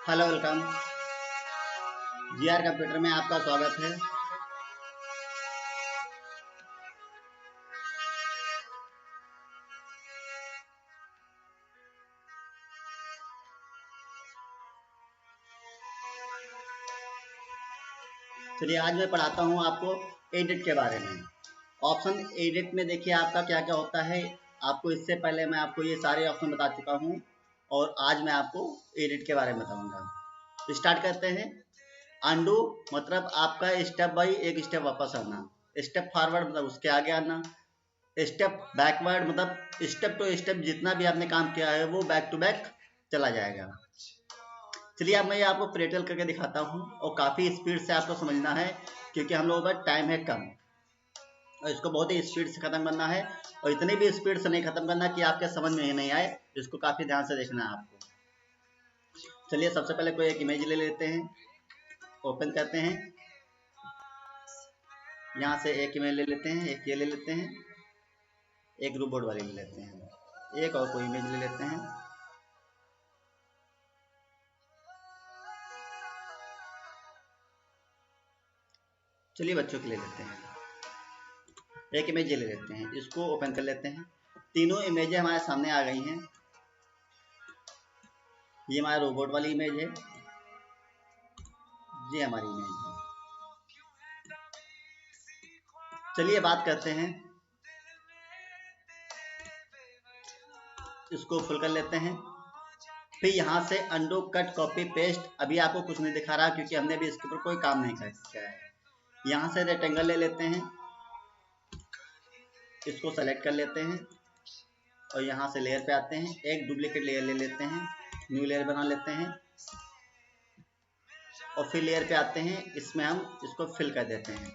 Hello welcome. GR computer में आपका स्वागत है। चलिए आज मैं पढ़ाता हूँ आपको एडिट के बारे में। ऑप्शन एडिट में देखिए आपका क्या क्या होता है। आपको इससे पहले मैं आपको ये सारे ऑप्शन बता चुका हूँ और आज मैं आपको एडिट के बारे में बताऊँगा। स्टार्ट करते हैं। अंडू मतलब आपका स्टेप बाई एक स्टेप वापस आना, स्टेप फॉरवर्ड मतलब उसके आगे आना, स्टेप बैकवर्ड मतलब स्टेप टू स्टेप जितना भी आपने काम किया है वो बैक टू बैक चला जाएगा। चलिए अब मैं ये आपको प्रैक्टिकल करके दिखाता हूँ और काफ़ी स्पीड से आपको समझना है क्योंकि हम लोगों पर टाइम है कम और इसको बहुत ही स्पीड से ख़त्म करना है और इतनी भी स्पीड से नहीं ख़त्म करना कि आपके समझ में ही नहीं आए। इसको काफ़ी ध्यान से देखना है आपको। चलिए सबसे पहले कोई एक इमेज ले लेते हैं, ओपन करते हैं। यहाँ से एक इमेज ले लेते हैं, एक ये ले लेते हैं, एक रोबोट वाली ले लेते हैं, एक और कोई इमेज ले लेते हैं। चलिए बच्चों के ले लेते हैं, एक इमेज ले लेते हैं, इसको ओपन कर लेते हैं। तीनों इमेजें हमारे सामने आ गई हैं। ये हमारा रोबोट वाली इमेज है, ये हमारी इमेज है। चलिए बात करते हैं, इसको फुल कर लेते हैं। फिर यहाँ से अंडू कट कॉपी पेस्ट, अभी आपको कुछ नहीं दिखा रहा क्योंकि हमने अभी इसके ऊपर कोई काम नहीं किया है। यहाँ से रेक्टेंगल ले लेते हैं, इसको सेलेक्ट कर लेते हैं और यहाँ से लेयर पे आते हैं, एक डुप्लीकेट लेयर ले लेते हैं, न्यू लेयर बना लेते हैं और फिर लेयर पे आते हैं, इसमें हम इसको फिल कर देते हैं।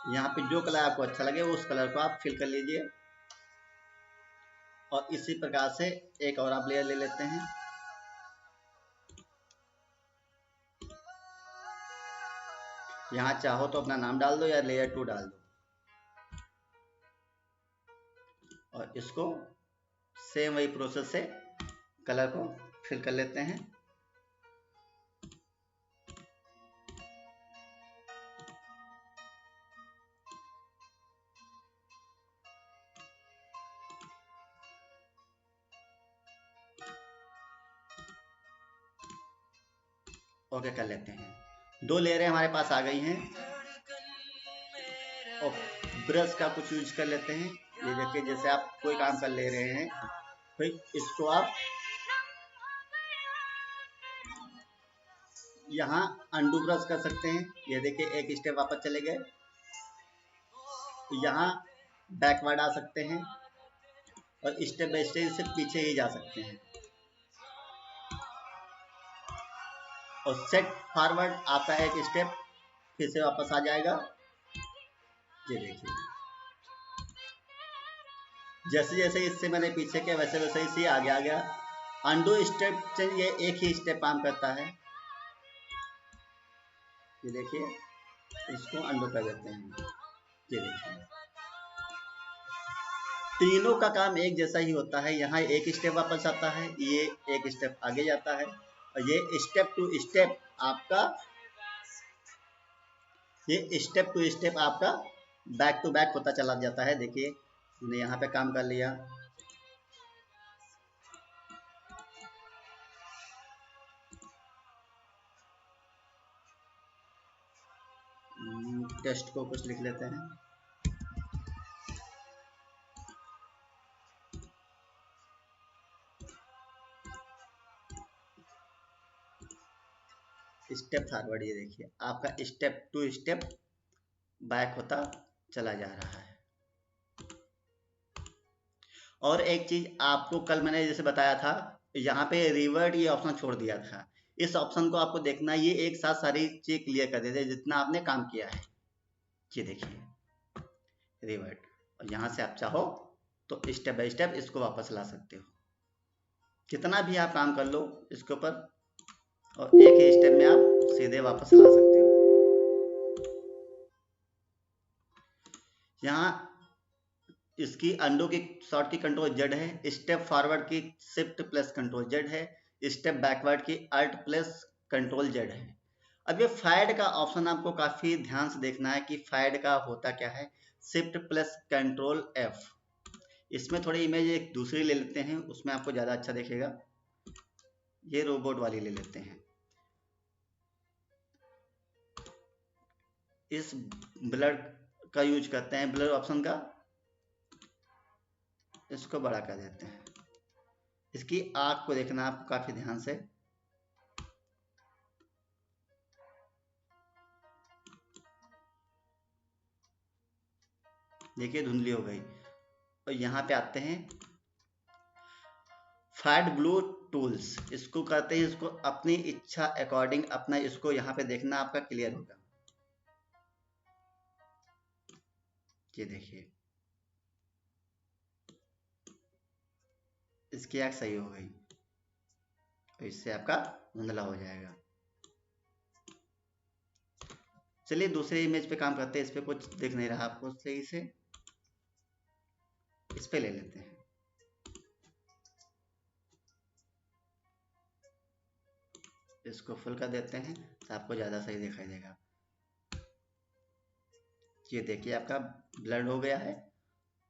यहाँ पे जो कलर आपको अच्छा लगे उस कलर को आप फिल कर लीजिए और इसी प्रकार से एक और आप लेयर ले लेते हैं। यहाँ चाहो तो अपना नाम डाल दो या लेयर 2 डाल दो और इसको सेम वही प्रोसेस से कलर को फिल कर लेते हैं। ओके कर लेते हैं। 2 लेयरें हमारे पास आ गई हैं और ब्रश का कुछ यूज कर लेते हैं। ये देखिए जैसे आप कोई काम कर ले रहे हैं, फिर इसको आप यहाँ अंडू ब्रश कर सकते हैं। ये देखिए एक स्टेप वापस चले गए, तो यहाँ बैकवर्ड आ सकते हैं और स्टेप बाय स्टेप से पीछे ही जा सकते हैं और सेट फॉरवर्ड आपका एक स्टेप फिर से वापस आ जाएगा। ये देखिए जैसे जैसे इससे मैंने पीछे किया वैसे वैसे इसी आगे आ गया। अंडू स्टेप चेंज, ये एक ही स्टेप काम करता है। ये देखिए इसको अंडू कर देते हैं। ये देखिए तीनों का काम एक जैसा ही होता है। यहाँ एक स्टेप वापस आता है, ये एक स्टेप आगे जाता है और ये स्टेप टू स्टेप आपका बैक टू बैक होता चला जाता है। देखिए मैंने यहाँ पे काम कर लिया। टेस्ट को कुछ लिख लेते हैं। स्टेप फॉरवर्ड, ये देखिए आपका स्टेप टू स्टेप बैक होता चला जा रहा है। और एक चीज आपको कल मैंने जैसे बताया था, यहाँ पे रिवर्ट ये ऑप्शन छोड़ दिया था। इस ऑप्शन को आपको देखना, ये एक साथ सारी चीज क्लियर कर देते जितना आपने काम किया है। ये देखिए रिवर्ट, और यहाँ से आप चाहो तो स्टेप बाय स्टेप इसको वापस ला सकते हो। कितना भी आप काम कर लो इसके ऊपर और एक ही स्टेप में आप सीधे वापस ला सकते हो। यहाँ इसकी अंडो की शॉर्ट की कंट्रोल जेड है, स्टेप फॉरवर्ड की शिफ्ट प्लस कंट्रोल जेड है, स्टेप बैकवर्ड की अल्ट प्लस कंट्रोल जेड है। अब ये फैड का ऑप्शन आपको काफी ध्यान से देखना है कि फैड का होता क्या है। Shift plus control F. इसमें थोड़ी इमेज एक दूसरी ले लेते हैं, उसमें आपको ज्यादा अच्छा दिखेगा। ये रोबोट वाली ले लेते हैं। इस ब्लड का यूज करते हैं, ब्लड ऑप्शन का, इसको बड़ा कर देते हैं। इसकी आँख को देखना आपको काफी ध्यान से। देखिए धुंधली हो गई। और यहाँ पे आते हैं फैड ब्लू टूल्स, इसको करते हैं, इसको अपनी इच्छा अकॉर्डिंग अपना इसको यहाँ पे देखना आपका क्लियर होगा। ये देखिए इसकी आँख सही हो गई, तो इससे आपका धुंधला हो जाएगा। चलिए दूसरे इमेज पे काम करते हैं। इस पे कुछ दिख नहीं रहा आपको सही से, इस पे ले लेते हैं। इसको फुल कर देते हैं तो आपको ज़्यादा सही दिखाई देगा। ये देखिए आपका ब्लड हो गया है।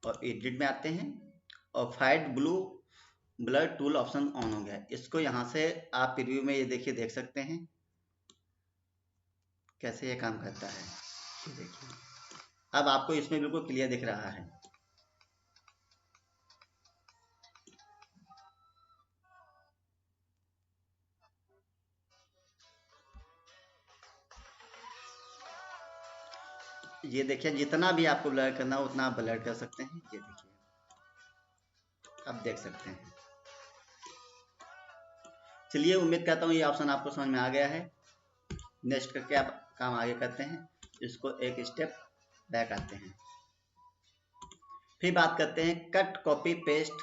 और एडिट में आते हैं और fight blue blood tool option on हो गया है। इसको यहाँ से आप प्रीव्यू में ये देखिए देख सकते हैं कैसे ये काम करता है। ये देखिए अब आपको इसमें बिल्कुल क्लियर दिख रहा है। ये देखिए जितना भी आपको ब्लर करना हो उतना आप ब्लर कर सकते हैं। ये देखिए अब देख सकते हैं। चलिए उम्मीद करता हूँ ये ऑप्शन आपको समझ में आ गया है। नेक्स्ट करके आप काम आगे करते हैं। इसको एक स्टेप बैक आते हैं। फिर बात करते हैं कट कॉपी पेस्ट,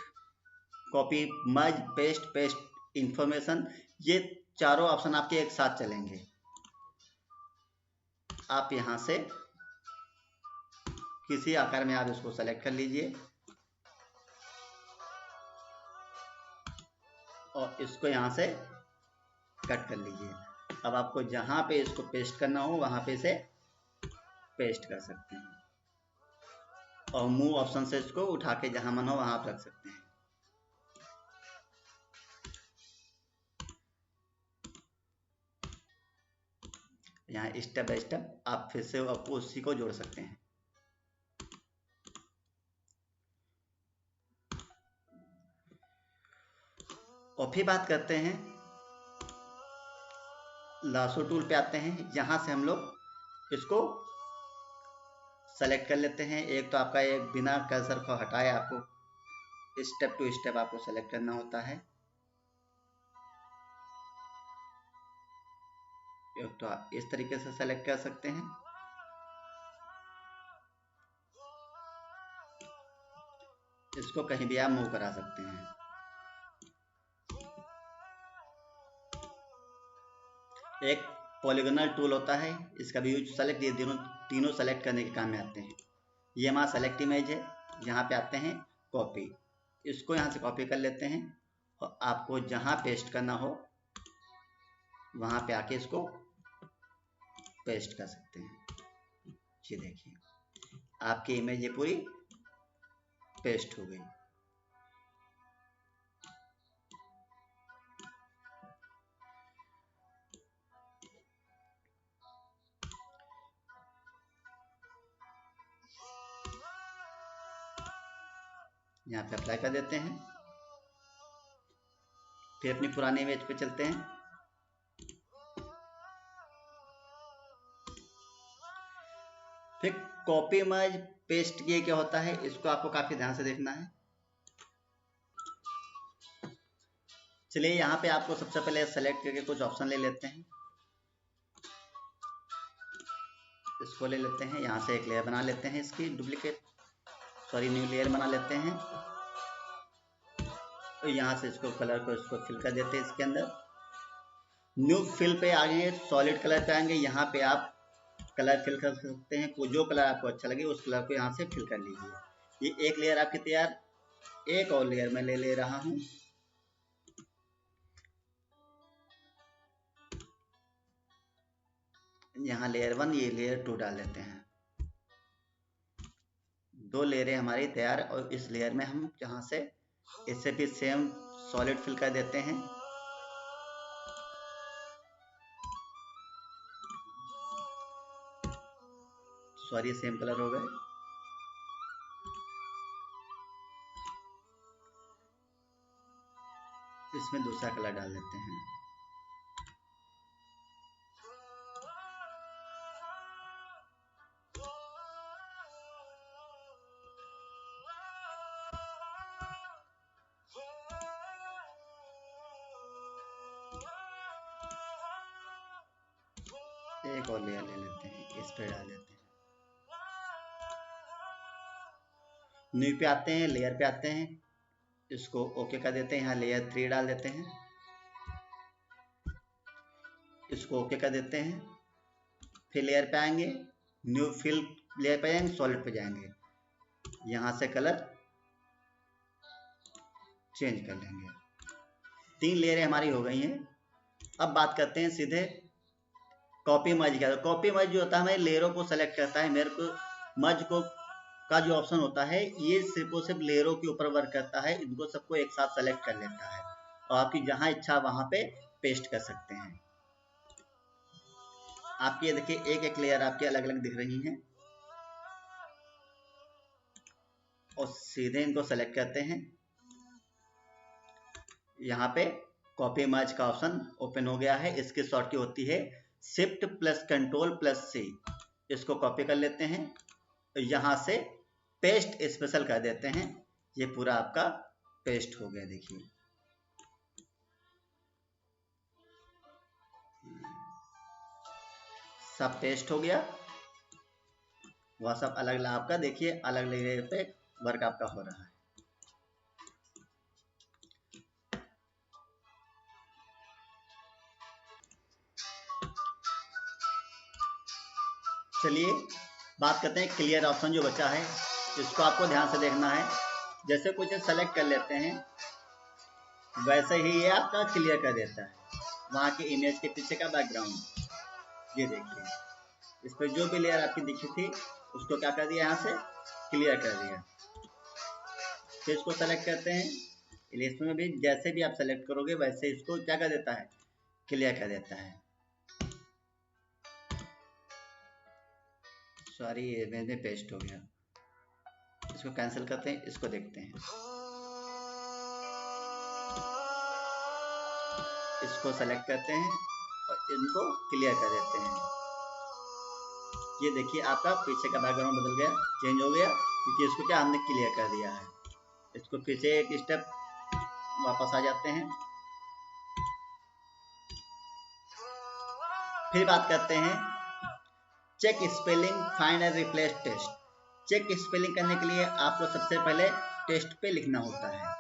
कॉपी मर्ज पेस्ट, पेस्ट इंफॉर्मेशन। ये चारों ऑप्शन आपके एक साथ चलेंगे। आप यहां से किसी आकार में आप इसको सेलेक्ट कर लीजिए और इसको यहां से कट कर लीजिए। अब आपको जहां पे इसको पेस्ट करना हो वहां पे से पेस्ट कर सकते हैं और मूव ऑप्शन से इसको उठा के जहां मन हो वहां आप रख सकते हैं। यहाँ स्टेप बाय स्टेप आप फिर से आपको उसी को जोड़ सकते हैं। और फिर बात करते हैं लासो टूल पे आते हैं। यहाँ से हम लोग इसको सेलेक्ट कर लेते हैं। एक तो आपका ये बिना कर्सर को हटाए आपको स्टेप टू स्टेप आपको सेलेक्ट करना होता है। एक तो आप इस तरीके से सेलेक्ट कर सकते हैं। इसको कहीं भी आप मूव करा सकते हैं। एक पॉलीगोनल टूल होता है, इसका भी यूज सेलेक्ट, ये तीनों सेलेक्ट करने के काम में आते हैं। ये हमारा सेलेक्ट इमेज है। यहाँ पे आते हैं कॉपी, इसको यहाँ से कॉपी कर लेते हैं और आपको जहाँ पेस्ट करना हो वहाँ पे आके इसको पेस्ट कर सकते हैं। ये देखिए आपकी इमेज ये पूरी पेस्ट हो गई। यहाँ पे अप्लाई कर देते हैं। फिर अपनी पुरानी इमेज पे चलते हैं। फिर कॉपी मर्ज पेस्ट ये क्या होता है, इसको आपको काफी ध्यान से देखना है। चलिए यहाँ पे आपको सबसे पहले सेलेक्ट करके कुछ ऑप्शन ले लेते हैं। इसको ले लेते हैं, यहाँ से एक लेयर बना लेते हैं, इसकी न्यू लेयर बना लेते हैं। और यहाँ से इसको कलर को इसको फिल कर देते हैं। इसके अंदर न्यू फिल पे आएंगे, सॉलिड कलर पे आएंगे। यहाँ पे आप कलर फिल कर सकते हैं, जो कलर आपको अच्छा लगे उस कलर को यहाँ से फिल कर लीजिए। ये एक लेयर आपकी तैयार। एक और लेयर मैं ले रहा हूँ। यहाँ लेयर 1, ये लेयर 2 डाल देते हैं। 2 लेयरें हमारी तैयार। और इस लेयर में हम जहाँ से इससे भी सेम सॉलिड फिल कर देते हैं। सॉरी, सेम कलर हो गए। इसमें दूसरा कलर डाल देते हैं। एक और लेयर ले लेते हैं, इस पे डाल देते हैं। न्यू पे आते हैं, लेयर पे आते हैं, इसको ओके कर देते हैं। यहाँ लेयर 3 डाल देते हैं, इसको ओके कर देते हैं। फिर लेयर पे आएंगे, न्यू फिल लेयर पे आएंगे, सॉलिड पे जाएंगे। यहाँ से कलर चेंज कर लेंगे। 3 लेयरें हमारी हो गई हैं। अब बात करते हैं सीधे कॉपी मर्ज का। तो कॉपी मर्ज जो होता है, हमें लेयरों को सेलेक्ट करता है। मेरे को मर्ज को का जो ऑप्शन होता है, ये सिर्फ और सिर्फ लेयरों के ऊपर वर्क करता है। इनको सबको एक साथ सेलेक्ट कर लेता है और आपकी जहां इच्छा वहां पे पेस्ट कर सकते हैं। आपकी ये देखिए, एक एक लेयर आपकी अलग अलग दिख रही हैं। और सीधे इनको सेलेक्ट करते हैं। यहाँ पे कॉपी मर्ज का ऑप्शन ओपन हो गया है। इसकी शॉर्टकट होती है शिफ्ट प्लस कंट्रोल प्लस सी। इसको कॉपी कर लेते हैं, यहाँ से पेस्ट स्पेशल कर देते हैं। ये पूरा आपका पेस्ट हो गया। देखिए, सब पेस्ट हो गया। वह सब अलग अलग आपका, देखिए अलग अलग लेयर पे वर्क आपका हो रहा है। चलिए बात करते हैं क्लियर ऑप्शन जो बचा है, इसको आपको ध्यान से देखना है। जैसे कुछ सेलेक्ट कर लेते हैं, वैसे ही ये आपका क्लियर कर देता है वहाँ के इमेज के पीछे का बैकग्राउंड। ये देखिए, इस पर जो भी लेयर आपकी दिखी थी उसको क्या कर दिया, यहाँ से क्लियर कर दिया। फिर इसको सेलेक्ट करते हैं। इसमें भी जैसे भी आप सेलेक्ट करोगे वैसे इसको क्या कर देता है, क्लियर कर देता है। सॉरी, ये मेरे पेस्ट हो गया। इसको कैंसिल करते हैं, इसको देखते हैं। इसको सेलेक्ट करते हैं और इनको क्लियर कर देते हैं। ये देखिए, आपका पीछे का बैकग्राउंड बदल गया, चेंज हो गया, क्योंकि इसको क्या हमने क्लियर कर दिया है। इसको पीछे एक स्टेप वापस आ जाते हैं। फिर बात करते हैं check spelling find and replace test. Check spelling करने के लिए आपको सबसे पहले टेस्ट पे लिखना होता है।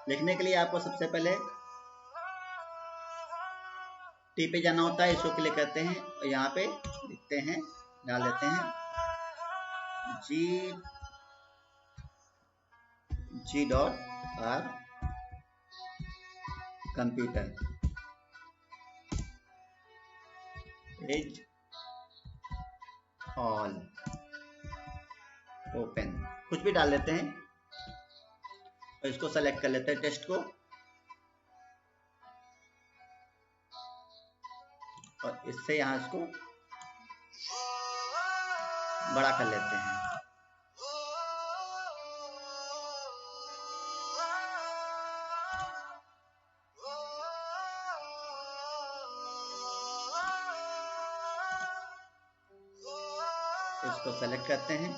लिखने के लिए आपको सबसे पहले टी पे जाना होता है। इसको क्लिक करते हैं और यहाँ पे लिखते हैं, डाल देते हैं G.R computer is all open, कुछ भी डाल देते हैं और इसको सेलेक्ट कर लेते हैं टेस्ट को, और इससे यहाँ इसको बड़ा कर लेते हैं। इसको सेलेक्ट करते हैं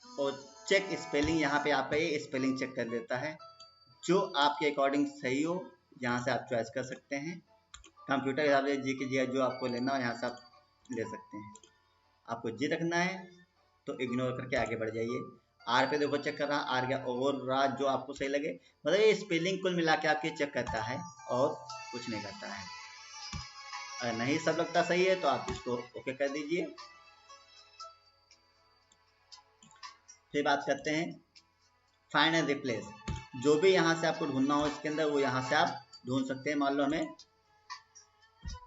और चेक स्पेलिंग, यहाँ पे आपका ये स्पेलिंग चेक कर देता है। जो आपके अकॉर्डिंग सही हो यहाँ से आप चॉइस कर सकते हैं। कंप्यूटर हिसाब से जी के जी जो आपको लेना हो यहाँ से आप ले सकते हैं। आपको जी रखना है तो इग्नोर करके आगे बढ़ जाइए। आर पे देखो चेक कर रहा, आर गया और राज जो आपको सही लगे। मतलब ये स्पेलिंग कुल मिला के आपके चेक करता है और कुछ नहीं करता है। अगर नहीं सब लगता सही है तो आप इसको ओके कर दीजिए। फिर बात करते हैं फाइंड एंड रिप्लेस। जो भी यहाँ से आपको ढूंढना हो इसके अंदर वो यहाँ से आप ढूंढ सकते हैं। मान लो हमें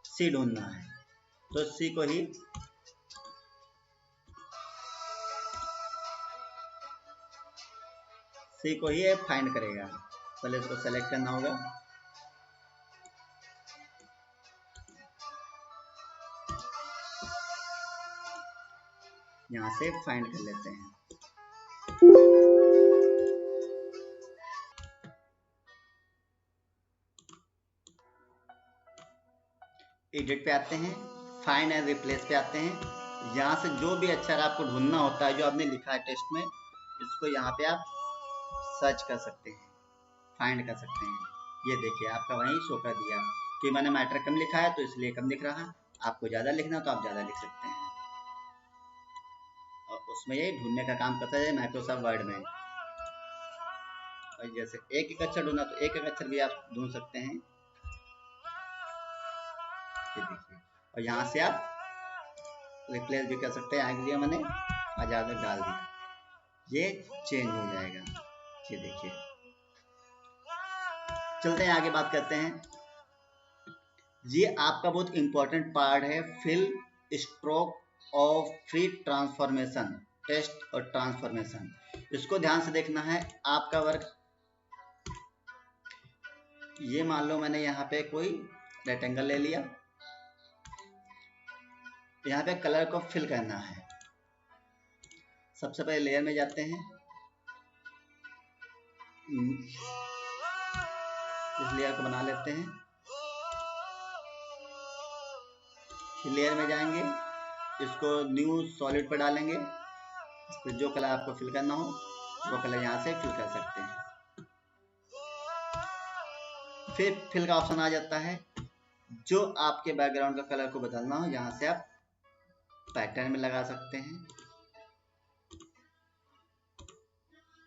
सी ढूंढना है तो सी को ही फाइंड करेगा। पहले इसको सेलेक्ट करना होगा। यहाँ से फाइंड कर लेते हैं। एडिट पे आते हैं, फाइंड एंड रिप्लेस पे आते हैं। यहाँ से जो भी अक्षर आपको ढूंढना होता है जो आपने लिखा है टेक्स्ट में, इसको यहाँ पे आप सर्च कर सकते हैं, फाइंड कर सकते हैं। ये देखिए आपका वहीं शो कर दिया कि मैंने मैटर कम लिखा है तो इसलिए कम लिख रहा है। आपको ज़्यादा लिखना तो आप ज़्यादा लिख सकते हैं। और उसमें ये ढूंढने का काम करता है माइक्रोसॉफ्ट वर्ड में। और जैसे एक एक अक्षर ढूंढना तो एक एक अक्षर भी आप ढूंढ सकते हैं। ये देखिए, और यहाँ से आप रिप्लेस भी कर सकते हैं। आगे दिया मैंने आजाद डाल दिया, ये चेंज हो जाएगा। ये देखिए, चलते हैं आगे बात करते हैं। ये आपका बहुत इंपॉर्टेंट पार्ट है, fill stroke of free transformation, test और ट्रांसफॉर्मेशन। इसको ध्यान से देखना है। आपका वर्क ये मान लो मैंने यहाँ पे कोई रेक्टेंगल ले लिया, यहाँ पे कलर को फिल करना है। सबसे पहले लेयर में जाते हैं, इस लेयर को बना लेते हैं। फिर लेयर में जाएंगे, इसको न्यू सॉलिड पर डालेंगे। इस पर जो कलर आपको फिल करना हो वो कलर यहाँ से फिल कर सकते हैं। फिर फिल का ऑप्शन आ जाता है। जो आपके बैकग्राउंड का कलर को बदलना हो यहाँ से आप पैटर्न में लगा सकते हैं।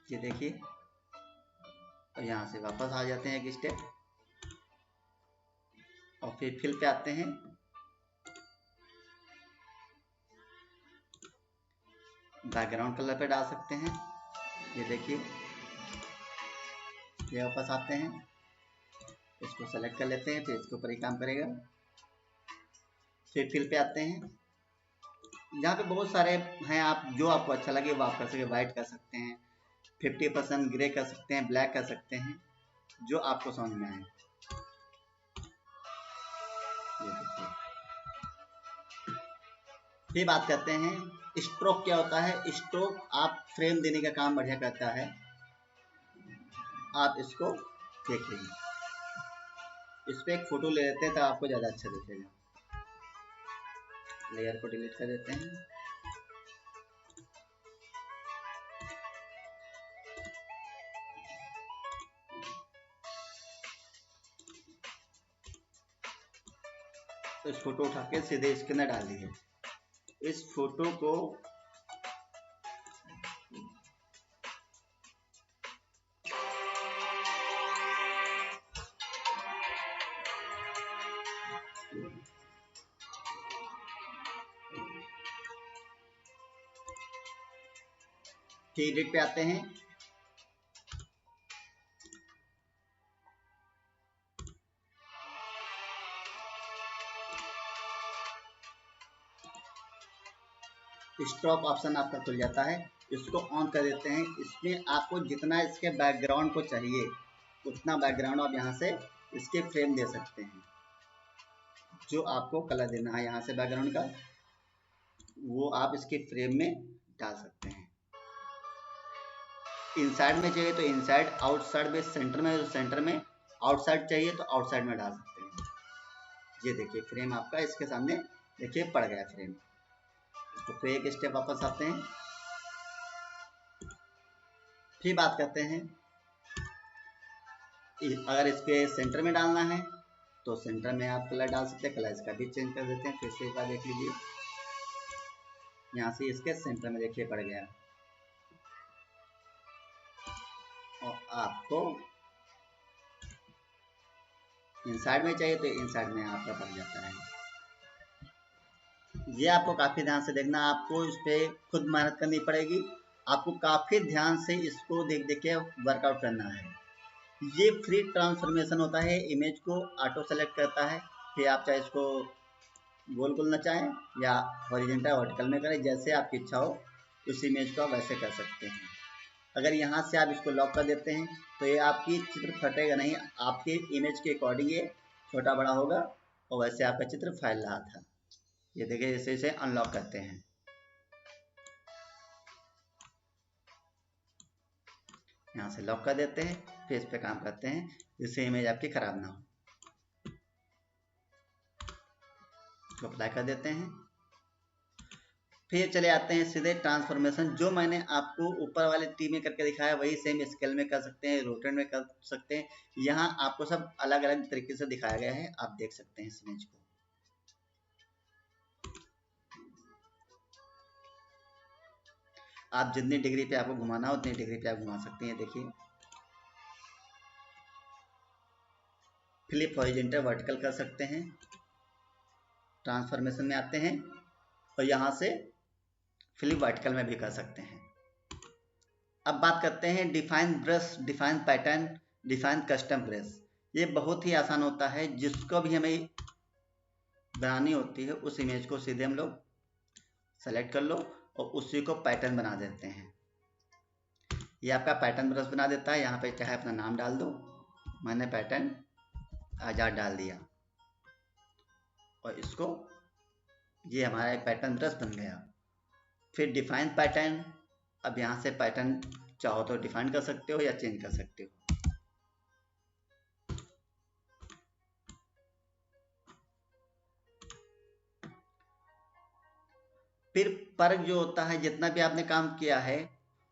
ये देखिए, और यहाँ से वापस आ जाते हैं एक स्टेप, और फिर फिल पे आते हैं। बैकग्राउंड कलर पे डाल सकते हैं। ये देखिए, ये वापस आते हैं, इसको सेलेक्ट कर लेते हैं, फिर इसके ऊपर ही काम करेगा। फिर फिल पे आते हैं। यहाँ पे बहुत सारे हैं, आप जो आपको अच्छा लगे वो आप कर सकते हैं। वाइट कर सकते हैं, 50% ग्रे कर सकते हैं, ब्लैक कर सकते हैं, जो आपको समझ में आए। ये देखिए, फिर बात करते हैं स्ट्रोक क्या होता है। स्ट्रोक आप फ्रेम देने का काम बढ़िया करता है। आप इसको देखिए, इस पर एक फोटो ले लेते हैं तो आपको ज़्यादा अच्छा दिखेगा। लेयर को डिलीट कर देते हैं। तो इस फोटो उठा के सीधे इसके अंदर डाल दीजिए। इस फोटो को एडिट पे आते हैं। स्ट्रोक ऑप्शन आपका खुल जाता है, इसको ऑन कर देते हैं। इसमें आपको जितना इसके बैकग्राउंड को चाहिए उतना बैकग्राउंड आप यहाँ से इसके फ्रेम दे सकते हैं। जो आपको कलर देना है यहाँ से बैकग्राउंड का, वो आप इसके फ्रेम में डाल सकते हैं। इनसाइड में चाहिए तो इनसाइड, आउटसाइड में, सेंटर में तो सेंटर में, आउटसाइड चाहिए तो आउटसाइड में डाल सकते हैं। ये देखिए, फ्रेम आपका इसके सामने देखिए पड़ गया फ्रेम। तो फिर एक स्टेप वापस आते हैं। फिर बात करते हैं, अगर इसके सेंटर में डालना है तो सेंटर में आप कलर डाल सकते हैं। कलर इसका भी चेंज कर देते हैं। फिर से एक बार देख लीजिए, यहाँ से इसके सेंटर में देखिए पड़ गया। और आपको इनसाइड में चाहिए तो इनसाइड में आपका पड़ जाता है। ये आपको काफ़ी ध्यान से देखना, आपको इस पर खुद मेहनत करनी पड़ेगी। आपको काफ़ी ध्यान से इसको देख देख के वर्कआउट करना है। ये फ्री ट्रांसफॉर्मेशन होता है, इमेज को ऑटो सेलेक्ट करता है। फिर आप चाहे इसको गोल गोल नचाएं या हॉरिजॉन्टल वर्टिकल में करें, जैसे आपकी इच्छा हो उस इमेज को आप वैसे कर सकते हैं। अगर यहाँ से आप इसको लॉक कर देते हैं तो ये आपकी चित्र फटेगा नहीं, आपके इमेज के अकॉर्डिंग ये छोटा बड़ा होगा और वैसे आपका चित्र फैल रहा था। ये देखिए, जैसे इसे अनलॉक करते हैं, यहाँ से लॉक कर देते हैं, फिर इस पे काम करते हैं जिससे इमेज आपकी खराब ना हो। इसको अप्लाई कर देते हैं। फिर चले आते हैं सीधे ट्रांसफॉर्मेशन। जो मैंने आपको ऊपर वाले टी में करके दिखाया वही सेम स्केल में कर सकते हैं, रोटेट में कर सकते हैं। यहाँ आपको सब अलग अलग तरीके से दिखाया गया है, आप देख सकते हैं इस इमेज को। आप जितनी डिग्री पे आपको घुमाना हो उतनी डिग्री पे आप घुमा सकते हैं। देखिए, फ्लिप हॉरिजॉन्टल वर्टिकल कर सकते हैं, ट्रांसफॉर्मेशन में आते हैं और यहाँ से फ्लिप वर्टिकल में भी कर सकते हैं। अब बात करते हैं define brush, define pattern, define custom brush. ये बहुत ही आसान होता है, जिसको भी हमें बनानी होती है उस इमेज को सीधे हम लोग सेलेक्ट कर लो और उसी को पैटर्न बना देते हैं। ये आपका पैटर्न ब्रश बना देता है। यहाँ पे चाहे अपना नाम डाल दो, मैंने पैटर्न आजाद डाल दिया और इसको, ये हमारा एक पैटर्न ब्रश बन गया। फिर डिफाइन पैटर्न, अब यहाँ से पैटर्न चाहो तो डिफाइन कर सकते हो या चेंज कर सकते हो। फिर पर्क जो होता है, जितना भी आपने काम किया है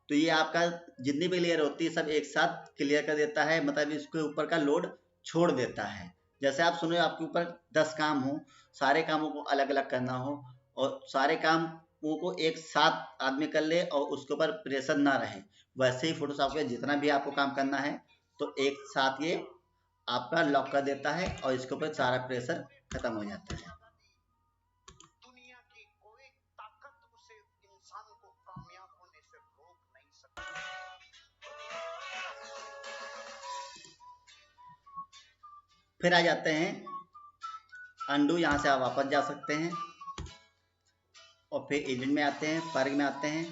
तो ये आपका जितनी भी लेयर होती है सब एक साथ क्लियर कर देता है, मतलब इसके ऊपर का लोड छोड़ देता है। जैसे आप सुनो, आपके ऊपर 10 काम हो, सारे कामों को अलग अलग करना हो और सारे कामों को एक साथ आदमी कर ले और उसके ऊपर प्रेशर ना रहे, वैसे ही फोटोशॉप में जितना भी आपको काम करना है तो एक साथ ये आपका लॉक कर देता है और इसके ऊपर सारा प्रेशर खत्म हो जाता है। फिर आ जाते हैं अंडू, यहाँ से आप वापस जा सकते हैं और फिर एडिट में आते हैं, पर्क में आते हैं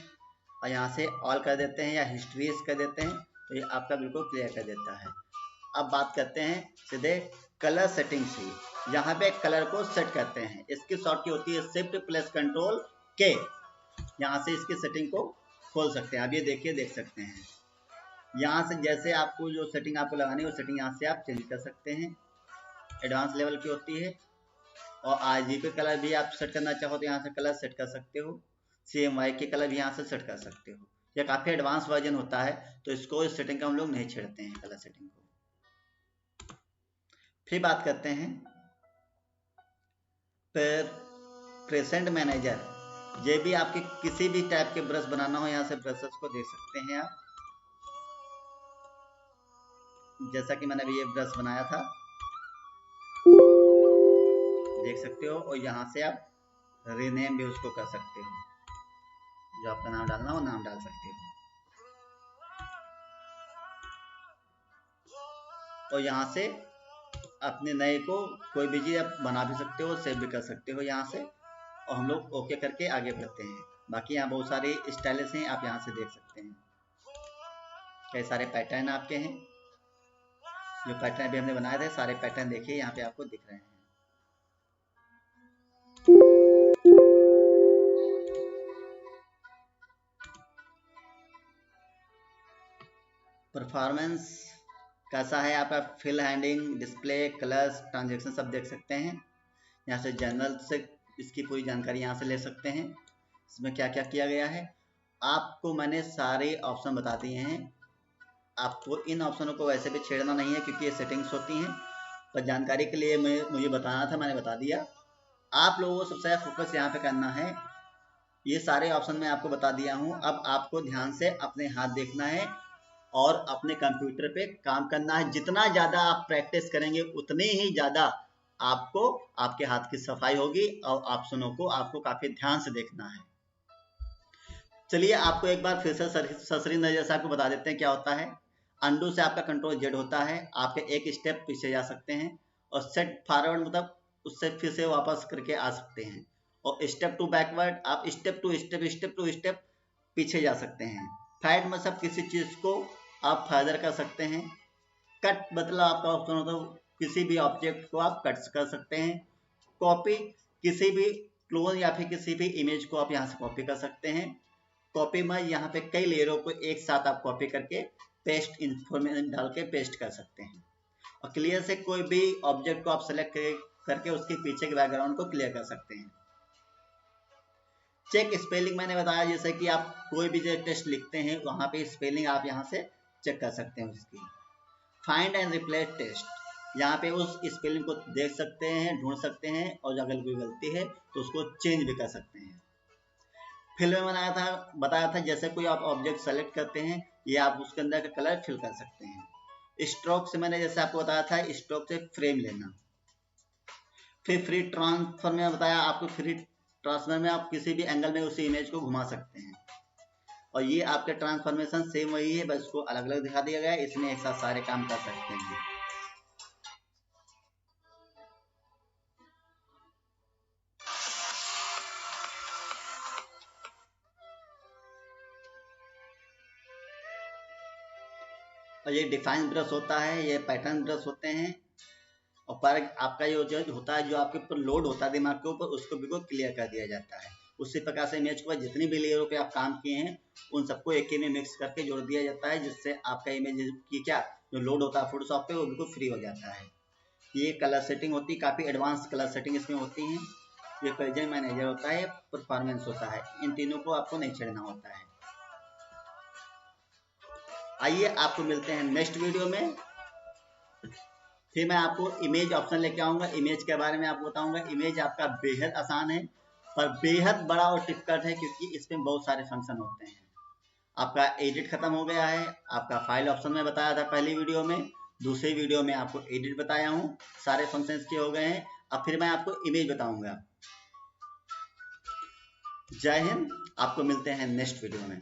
और यहाँ से ऑल कर देते हैं या हिस्ट्री कर देते हैं, तो ये आपका बिल्कुल क्लियर कर देता है। अब बात करते हैं सीधे कलर सेटिंग से। यहाँ पे कलर को सेट करते हैं। इसकी शॉर्ट की होती है शिफ्ट प्लस कंट्रोल के। यहाँ से इसकी सेटिंग को खोल सकते हैं। अब ये देखिए, देख सकते हैं यहाँ से जैसे आपको जो सेटिंग आपको लगानी है वो सेटिंग यहाँ से आप चेंज कर सकते हैं। एडवांस लेवल की होती है। और RGB कलर भी आप सेट करना चाहो तो यहाँ से कलर सेट कर सकते हो। CMYK के कलर भी यहाँ से सेट कर सकते हो। यह काफ़ी एडवांस वर्जन होता है तो इसको, इस सेटिंग का हम लोग नहीं छेड़ते हैं, कलर सेटिंग को। फिर बात करते हैं प्रेजेंट मैनेजर। ये भी आपके किसी भी टाइप के ब्रश बनाना हो, यहाँ से ब्रशेस को देख सकते हैं आप। जैसा कि मैंने अभी ये ब्रश बनाया था, देख सकते हो। और यहाँ से आप रीनेम भी उसको कर सकते हो, जो आपका नाम डालना हो नाम डाल सकते हो। और यहाँ से अपने नए को कोई भी चीज़ आप बना भी सकते हो, सेव भी कर सकते हो यहाँ से। और हम लोग ओके करके आगे बढ़ते हैं। बाकी यहाँ बहुत सारे स्टाइल्स हैं, आप यहाँ से देख सकते हैं। कई सारे पैटर्न आपके हैं, जो पैटर्न भी हमने बनाए थे सारे पैटर्न देखिए यहाँ पे आपको दिख रहे हैं। परफॉर्मेंस कैसा है आपका, fill handing, display, colours, transaction सब देख सकते हैं। यहाँ से जनरल से इसकी पूरी जानकारी यहाँ से ले सकते हैं, इसमें क्या क्या किया गया है। आपको मैंने सारे ऑप्शन बता दिए हैं। आपको इन ऑप्शनों को वैसे भी छेड़ना नहीं है क्योंकि ये सेटिंग्स होती हैं, पर जानकारी के लिए मुझे बताना था, मैंने बता दिया। आप लोगों को सबसे ज़्यादा फोकस यहाँ पे करना है। ये सारे ऑप्शन मैं आपको बता दिया हूँ। अब आपको ध्यान से अपने हाथ देखना है और अपने कंप्यूटर पे काम करना है। जितना ज़्यादा आप प्रैक्टिस करेंगे उतने ही ज़्यादा आपको आपके हाथ की सफाई होगी और ऑप्शनों को आपको काफ़ी ध्यान से देखना है। चलिए आपको एक बार फिर से ससरी नजर से आपको बता देते हैं क्या होता है। अंडू से आपका कंट्रोल जेड होता है, आपके एक स्टेप पीछे जा सकते हैं, और सेट फॉरवर्ड मतलब उससे फिर से वापस करके आ सकते हैं, और स्टेप टू बैकवर्ड आप स्टेप टू स्टेप पीछे जा सकते हैं। फाइट मतलब किसी चीज़ को आप फर्दर कर सकते हैं। कट मतलब आपका ऑप्शन होता है किसी भी ऑब्जेक्ट को आप कट कर सकते हैं। कॉपी किसी भी क्लोन या फिर किसी भी इमेज को आप यहाँ से कॉपी कर सकते हैं। कॉपी में यहाँ पे कई लेयरों को एक साथ आप कॉपी करके पेस्ट इंफॉर्मेशन डाल के पेस्ट कर सकते हैं। और क्लियर से कोई भी ऑब्जेक्ट को आप सेलेक्ट करके उसके पीछे के बैकग्राउंड को क्लियर कर सकते हैं। चेक स्पेलिंग मैंने बताया, जैसे कि आप कोई भी जो टेस्ट लिखते हैं वहाँ पे स्पेलिंग आप यहाँ से चेक कर सकते हैं उसकी। फाइंड एंड रिप्लेस टेस्ट, यहाँ पे उस स्पेलिंग को देख सकते हैं, ढूंढ सकते हैं, और अगर कोई गलती है तो उसको चेंज भी कर सकते हैं। फिल में बताया था जैसे कोई आप ऑब्जेक्ट सेलेक्ट करते हैं, ये आप उसके अंदर का कलर फिल कर सकते हैं। स्ट्रोक से मैंने जैसे आपको बताया था, स्ट्रोक से फ्रेम लेना। फिर फ्री ट्रांसफर में बताया आपको, फ्री ट्रांसफर में आप किसी भी एंगल में उसी इमेज को घुमा सकते हैं। और ये आपके ट्रांसफॉर्मेशन सेम वही है, बस इसको अलग अलग दिखा दिया गया है, इसमें एक साथ सारे काम कर सकते हैं। और ये डिफाइन ब्रश होता है, ये पैटर्न ब्रश होते हैं। और पर आपका ये जो होता है, जो आपके ऊपर लोड होता है दिमाग के ऊपर, उसको बिल्कुल क्लियर कर दिया जाता है। उसी प्रकार से इमेज को जितनी भी लेयरों पे आप काम किए हैं उन सबको एक ही में मिक्स करके जोड़ दिया जाता है, जिससे आपका इमेज की क्या जो लोड होता है फोटोशॉप पे वो बिल्कुल फ्री हो जाता है। ये कलर सेटिंग होती है, काफ़ी एडवांस कलर सेटिंग इसमें होती है। ये प्रेजेंट मैनेजर होता है, परफॉर्मेंस होता है, इन तीनों को आपको नहीं छेड़ना होता है। आइए आपको मिलते हैं नेक्स्ट वीडियो में। फिर मैं आपको इमेज ऑप्शन लेके आऊँगा, इमेज के बारे में आपको बताऊँगा। इमेज आपका बेहद आसान है पर बेहद बड़ा और टिपिकल है, क्योंकि इसमें बहुत सारे फंक्शन होते हैं। आपका एडिट खत्म हो गया है, आपका फाइल ऑप्शन में बताया था पहली वीडियो में, दूसरी वीडियो में आपको एडिट बताया हूँ, सारे फंक्शंस के हो गए हैं। अब फिर मैं आपको इमेज बताऊँगा। जय हिंद, आपको मिलते हैं नेक्स्ट वीडियो में।